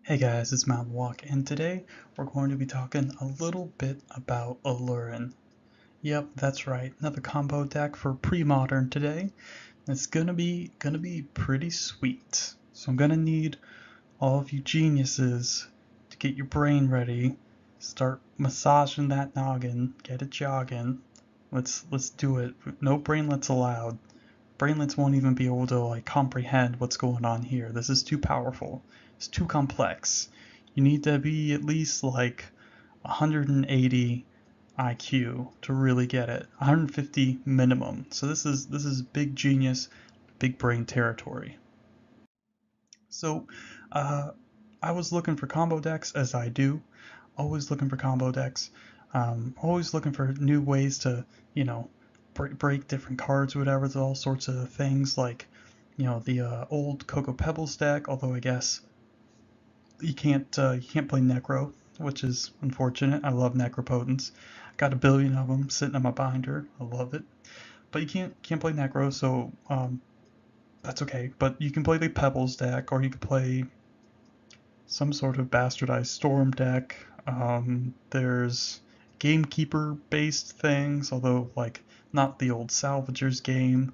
Hey guys, it's Mountain Walk, and today we're going to be talking a little bit about Aluren. Yep, that's right, another combo deck for Premodern today. It's gonna be pretty sweet. So I'm gonna need all of you geniuses to get your brain ready, start massaging that noggin, get it jogging. Let's do it. No brainlets allowed. Brainlets won't even be able to comprehend what's going on here. This is too powerful. It's too complex. You need to be at least 180 IQ to really get it. 150 minimum. So this is big genius, big brain territory. So uh, I was looking for combo decks, as I do. Always looking for combo decks. Always looking for new ways to, you know, break different cards or whatever. There's all sorts of things like, the old Cocoa Pebbles deck. Although I guess you can't play Necro, which is unfortunate. I love Necropotence. Got a billion of them sitting in my binder. I love it. But you can't play Necro, so that's okay. But you can play the Pebbles deck, or you can play some sort of bastardized Storm deck. There's gamekeeper based things, although not the old Salvagers game,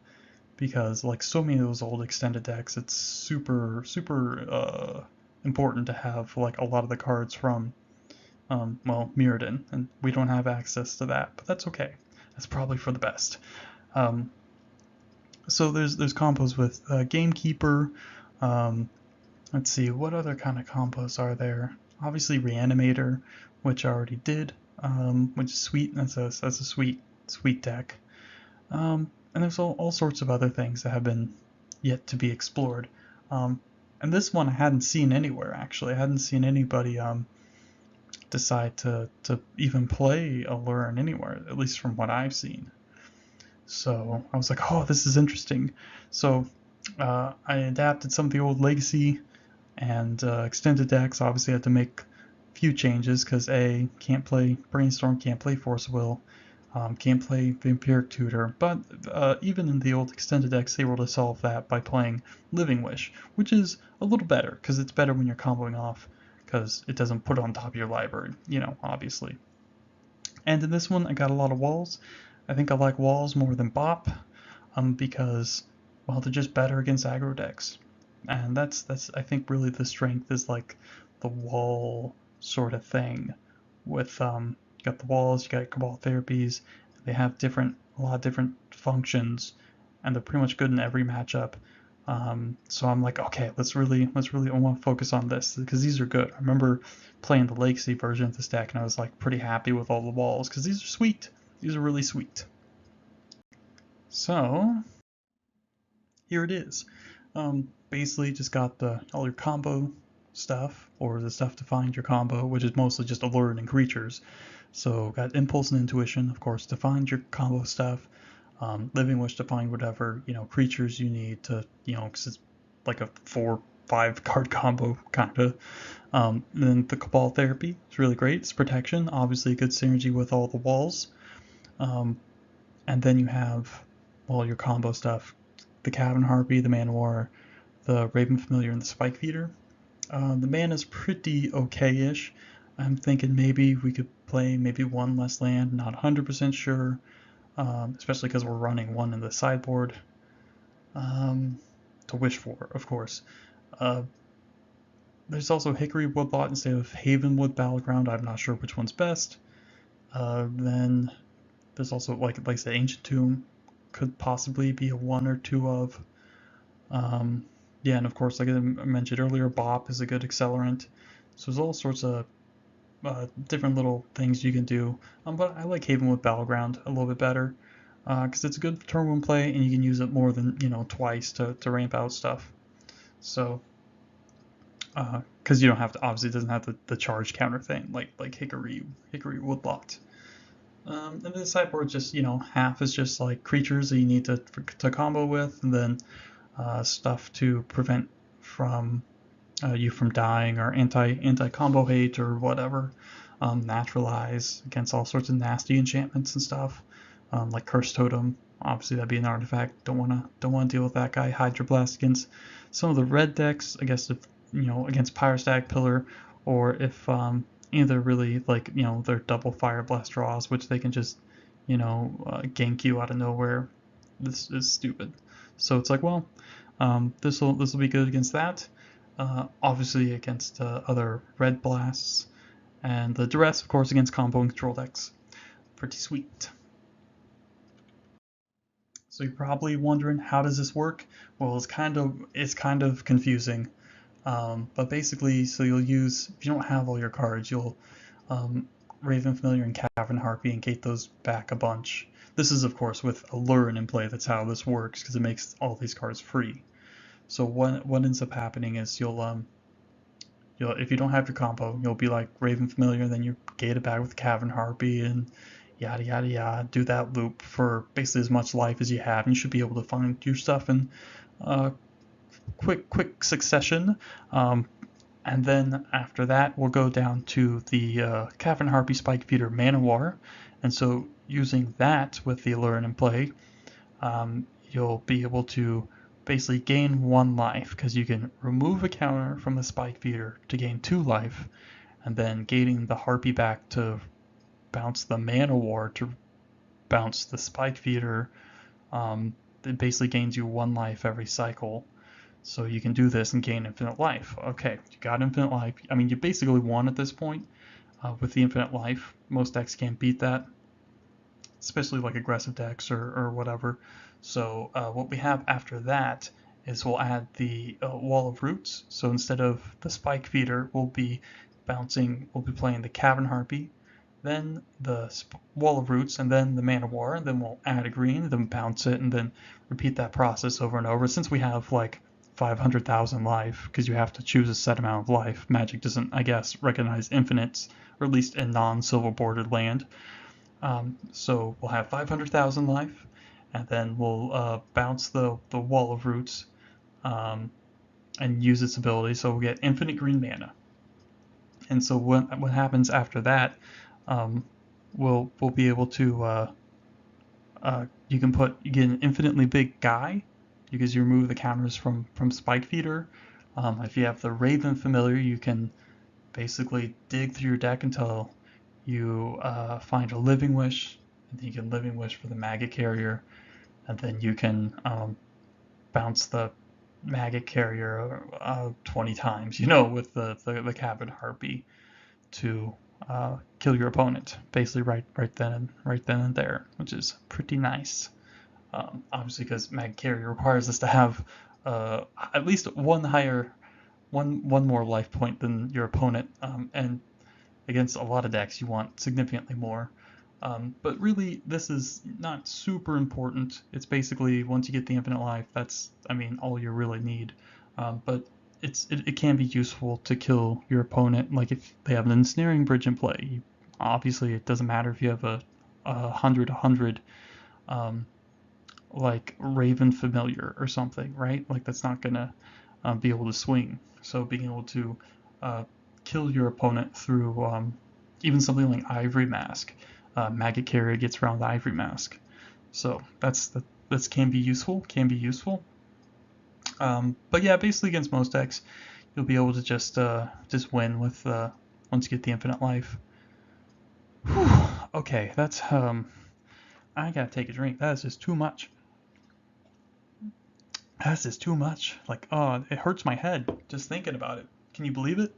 because so many of those old extended decks, it's super important to have a lot of the cards from Mirrodin, and we don't have access to that, but that's okay. That's probably for the best. Um, so there's combos with Gamekeeper. Um, let's see, what other kind of combos are there? Obviously Reanimator, which I already did, which is sweet. That's a sweet deck. And there's all sorts of other things that have been yet to be explored. And this one I hadn't seen anywhere actually. I hadn't seen anybody decide to even play Aluren anywhere, at least from what I've seen. So I was like, oh, this is interesting. So I adapted some of the old Legacy and extended decks. Obviously, I had to make a few changes because can't play Brainstorm, can't play Force of Will, can't play Vampiric Tutor. But even in the old extended decks, they were able to solve that by playing Living Wish, which is a little better because it's better when you're comboing off because it doesn't put it on top of your library, obviously. And in this one, I got a lot of walls. I think I like walls more than Bop, because, well, they're just better against aggro decks. And that's I think really the strength is the wall sort of thing. With you got the walls, you got Cabal therapies. They have a lot of different functions, and they're pretty much good in every matchup. So I'm like, okay, I want to focus on this because these are good. I remember playing the Legacy version of this deck, and I was pretty happy with all the walls because these are sweet. These are really sweet. So here it is. Basically, just got all your combo stuff, or the stuff to find your combo, which is mostly just alluring creatures. So got Impulse and Intuition, of course, to find your combo stuff. Living Wish to find whatever creatures you need to, because it's like a 4-5 card combo kind of. And then the Cabal Therapy is really great. It's protection, obviously good synergy with all the walls. And then you have all your combo stuff: the Cavern Harpy, the Man-O-War, the Raven Familiar, and the Spike Feeder. The mana is pretty okay-ish. I'm thinking maybe we could play maybe one less land, not 100% sure, especially because we're running one in the sideboard to wish for, of course. Uh, there's also Hickory Woodlot instead of Havenwood Battleground. I'm not sure which one's best. Then there's also, like I said, Ancient Tomb could possibly be a one or two of. Yeah, and of course, like I mentioned earlier, Bop is a good accelerant. So there's all sorts of different little things you can do. But I like Havenwood Battleground a little bit better because it's a good turn one play, and you can use it more than twice to ramp out stuff. So because you don't have to, obviously, it doesn't have the charge counter thing like Hickory Woodlot. And then the sideboard just half is just like creatures that you need to combo with, and then stuff to prevent from you from dying, or anti combo hate or whatever. Naturalize against all sorts of nasty enchantments and stuff, like Curse Totem. Obviously, that'd be an artifact. Don't wanna deal with that guy. Hydroblast against some of the red decks. I guess if against Pyrostag Pillar, or if either really like they're double Fire Blast draws, which they can just gank you out of nowhere. This is stupid. So it's like, well, this will be good against that. Obviously against other red blasts, and the duress, of course, against combo and control decks. Pretty sweet. So you're probably wondering, how does this work? Well, it's kind of confusing. But basically, so you'll use, if you don't have all your cards, you'll um, Raven Familiar and Cavern Harpy and gate those back a bunch. This is, of course, with Aluren in play. That's how this works, because it makes all these cards free. So what ends up happening is you'll if you don't have your combo, you'll be like Raven Familiar, then you gate it back with Cavern Harpy and yada yada yada. Do that loop for basically as much life as you have, and you should be able to find your stuff in uh, quick succession. And then after that, we'll go down to the Cavern Harpy Spike Feeder Mana War. And so using that with the Aluren in play, you'll be able to basically gain 1 life, because you can remove a counter from the Spike Feeder to gain 2 life, and then gating the Harpy back to bounce the Mana War to bounce the Spike Feeder. It basically gains you 1 life every cycle. So you can do this and gain infinite life. Okay, you got infinite life. I mean, you basically won at this point with the infinite life. Most decks can't beat that, especially like aggressive decks or whatever. So what we have after that is we'll add the Wall of Roots. So instead of the Spike Feeder, we'll be playing the Cavern Harpy, then the Wall of Roots, and then the Mana War, and then we'll add a green, then bounce it, and then repeat that process over and over. Since we have like 500,000 life, because you have to choose a set amount of life. Magic doesn't, I guess, recognize infinites, or at least in non-silver bordered land. So we'll have 500,000 life, and then we'll bounce the Wall of Roots and use its ability. So we'll get infinite green mana. And so what happens after that? We'll be able to you get an infinitely big guy, because you remove the counters from Spike Feeder. If you have the Raven Familiar, you can basically dig through your deck until you find a Living Wish, and then you can Living Wish for the Maggot Carrier, and then you can bounce the Maggot Carrier 20 times, with the Cavern Harpy to kill your opponent, basically right then and there, which is pretty nice. Obviously, because Mag Carrier requires us to have at least one more life point than your opponent, and against a lot of decks you want significantly more. But really, this is not super important. It's basically, once you get the infinite life, that's, all you really need. But it can be useful to kill your opponent, like if they have an ensnaring bridge in play. Obviously, it doesn't matter if you have a 100 like Raven Familiar or something, right? Like that's not gonna be able to swing. So being able to kill your opponent through even something like Ivory Mask, Maggot Carrier gets around the Ivory Mask. So that can be useful. But yeah, basically against most decks, you'll be able to just win with once you get the infinite life. Whew. Okay, that's I gotta take a drink. That is just too much. That's just too much. Like, oh, it hurts my head just thinking about it. Can you believe it?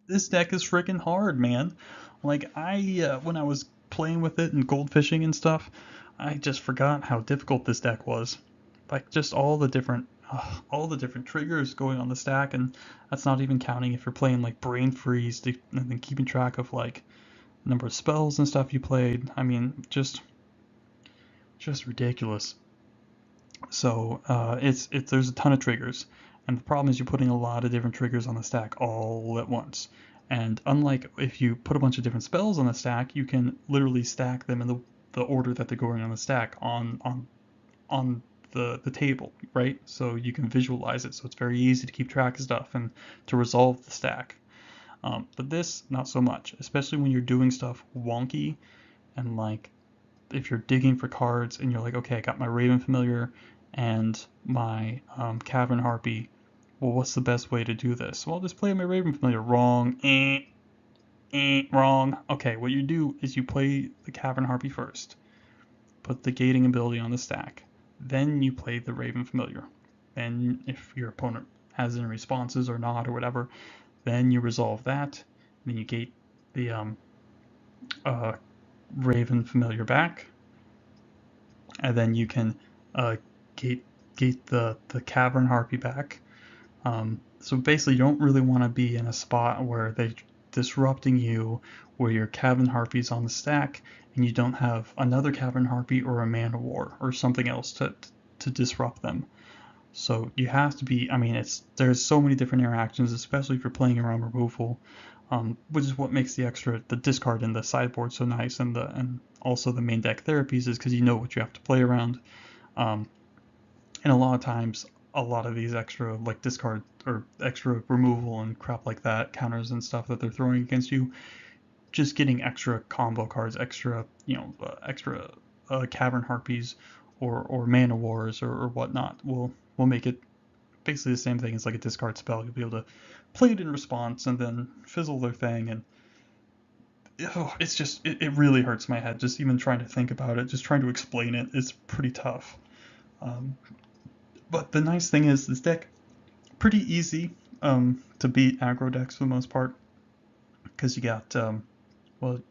This deck is freaking hard, man. Like, when I was playing with it and goldfishing and stuff, I just forgot how difficult this deck was. Like, just all the different triggers going on the stack, and that's not even counting if you're playing like Brain Freeze and then keeping track of like number of spells and stuff you played. I mean, just ridiculous. So there's a ton of triggers, and the problem is you're putting a lot of different triggers on the stack all at once. And unlike if you put a bunch of different spells on the stack, you can literally stack them in the order that they're going on the stack on the table, right? So you can visualize it, so it's very easy to keep track of stuff and to resolve the stack. But this, not so much, especially when you're doing stuff wonky, and like if you're digging for cards and you're like, okay, I got my Raven Familiar and my Cavern Harpy, well, what's the best way to do this? Well, just play my Raven Familiar. Wrong. Wrong. Okay, what you do is you play the Cavern Harpy first. Put the gating ability on the stack. Then you play the Raven Familiar. Then if your opponent has any responses or not or whatever, then you resolve that. Then you gate the uh, Raven Familiar back. And then you can uh, gate the Cavern Harpy back. So basically, you don't really want to be in a spot where they're disrupting you, where your Cavern Harpy's on the stack, and you don't have another Cavern Harpy or a Man of War or something else to disrupt them. So you have to be. I mean, there's so many different interactions, especially if you're playing around removal, which is what makes the discard in the sideboard so nice, and also the main deck therapies is because you know what you have to play around. Um, and a lot of times, a lot of these extra like discard or extra removal and crap like that, counters and stuff that they're throwing against you, just getting extra combo cards, extra Cavern Harpies or Mana Wars or whatnot will make it basically the same thing as like a discard spell. You'll be able to play it in response and then fizzle their thing, and it's just it really hurts my head just even trying to think about it, just trying to explain it. It's pretty tough. Um, but the nice thing is this deck pretty easy to beat aggro decks for the most part because you got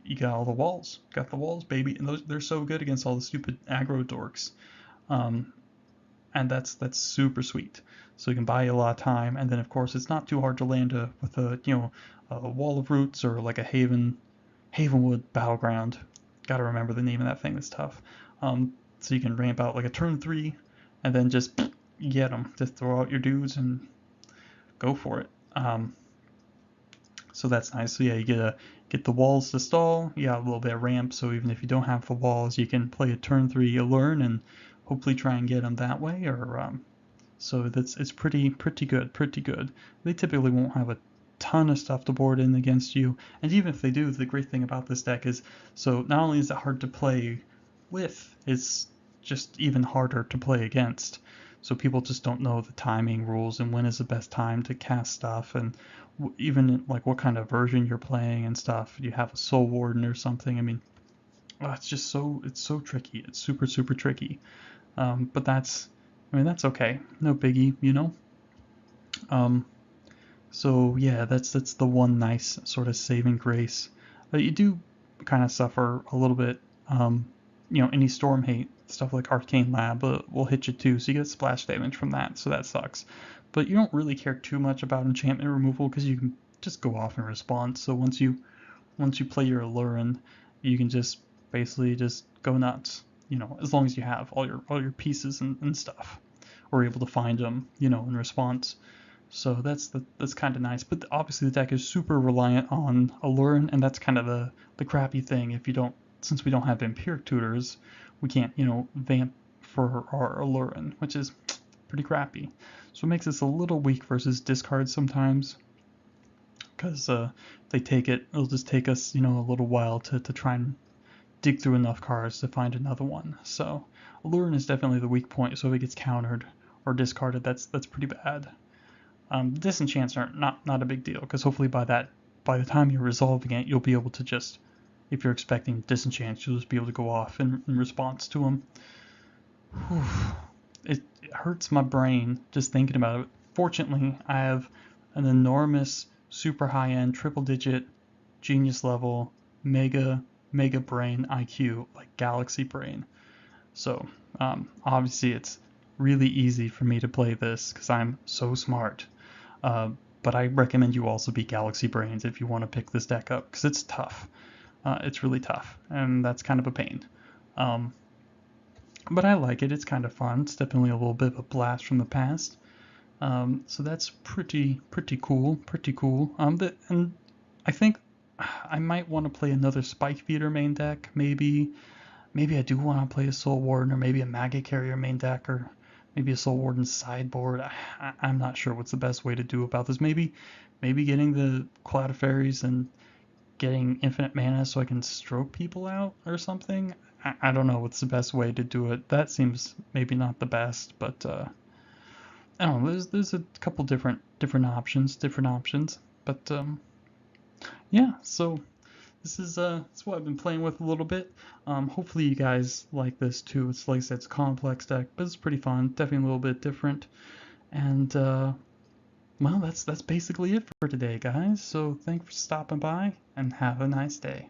you got all the walls, got the walls, baby, and they're so good against all the stupid aggro dorks, um, and that's super sweet. So you can buy you a lot of time, and then of course it's not too hard to land with a wall of roots or like a Havenwood battleground. Got to remember the name of that thing. That's tough. So you can ramp out like a turn 3, and then just get them. Just throw out your dudes and go for it. So that's nice. So yeah, you get the walls to stall. You got a little bit of ramp, so even if you don't have the walls, you can play a turn 3 Aluren and hopefully try and get them that way. So it's pretty good, pretty good. They typically won't have a ton of stuff to board in against you, and even if they do, the great thing about this deck is so not only is it hard to play with, it's just even harder to play against. So people just don't know the timing rules and when is the best time to cast stuff, and even like what kind of version you're playing and stuff. You have a Soul Warden or something. I mean, it's so tricky. It's super tricky. But that's okay. No biggie, you know. Um, so yeah, that's the one nice sort of saving grace. You do kind of suffer a little bit. Any storm hate stuff like Arcane Lab will hit you too, so you get splash damage from that. So that sucks. But you don't really care too much about enchantment removal because you can just go off in response. So once you play your Aluren, you can just basically just go nuts. As long as you have all your pieces and stuff, or able to find them, in response. So that's kind of nice. But obviously the deck is super reliant on Aluren, and that's kind of the crappy thing. Since we don't have Empiric Tutors, we can't vamp for our Aluren, which is pretty crappy. So it makes us a little weak versus discard sometimes, because it'll just take us a little while to try and dig through enough cards to find another one. So Aluren is definitely the weak point. So if it gets countered or discarded, that's pretty bad. Disenchants are not a big deal, because hopefully by the time you're resolving it, you'll be able to just, if you're expecting disenchants, you'll just be able to go off in response to them. Whew. It hurts my brain just thinking about it. Fortunately, I have an enormous, super high-end, triple-digit, genius level, mega brain IQ, like galaxy brain. So obviously it's really easy for me to play this because I'm so smart. But I recommend you also be Galaxy Brains if you want to pick this deck up, because it's tough. It's really tough, and that's kind of a pain. But I like it. It's kind of fun. It's definitely a little bit of a blast from the past. So that's pretty cool. Pretty cool. And I think I might want to play another Spike Feeder main deck. Maybe I do want to play a Soul Warden, or maybe a Maggot Carrier main deck, or maybe a Soul Warden sideboard. I'm not sure what's the best way to do about this. Maybe getting the Cloud of Fairies and getting infinite mana so I can stroke people out or something. I don't know what's the best way to do it. That seems maybe not the best, but I don't know. There's a couple different options, but yeah. So this is that's what I've been playing with a little bit. Hopefully you guys like this too. It's like I said, it's a complex deck, but it's pretty fun. Definitely a little bit different. And well, that's basically it for today, guys. So thanks for stopping by, and have a nice day.